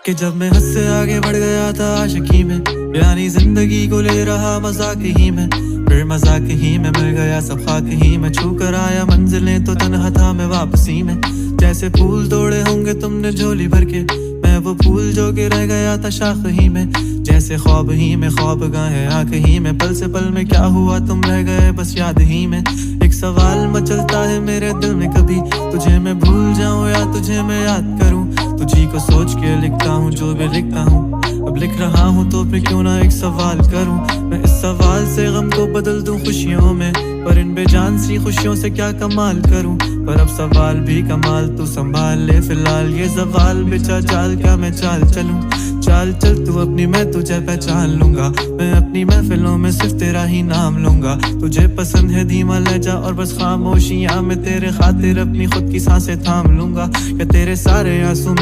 कि जब मैं हद से आगे बढ़ गया था आशिकी में, यानी जिंदगी को ले रहा मजाक ही में, फिर मजाक ही में मिल गया सब खाक ही में, छू कर आया मंजिलें तो तन्हा था मैं वापसी में। जैसे फूल तोड़े होंगे तुमने झोली भर के, मैं वो फूल जो कि रह गया था शाख ही में। जैसे ख्वाब ही में ख्वाब गाहे आंख ही में, पल से पल में क्या हुआ तुम रह गए बस याद ही में। एक सवाल मचलता है मेरे दिल में, कभी तुझे मैं भूल जाऊं या तुझे मैं याद करूं। तुझी को सोच के लिखता हूँ जो भी लिखता हूँ, अब लिख रहा हूँ तो फिर क्यों ना एक सवाल करूं। मैं इस सवाल से गम को बदल दूं खुशियों में, पर इन बेजान सी खुशियों से क्या कमाल करूं। पर अब सवाल भी कमाल तू संभाल ले फिलहाल, ये सवाल बेचा जाल क्या मैं चाल चलूं। चाल चल तू अपनी, मैं तुझे पहचान लूंगा, मैं अपनी महफिलों में सिर्फ तेरा ही नाम लूंगा। तुझे पसंद है धीमा लहजा और बस खामोशियां, मैं तेरे खातिर अपनी खुद की सांसें थाम लूंगा। या तेरे सारे आंसू में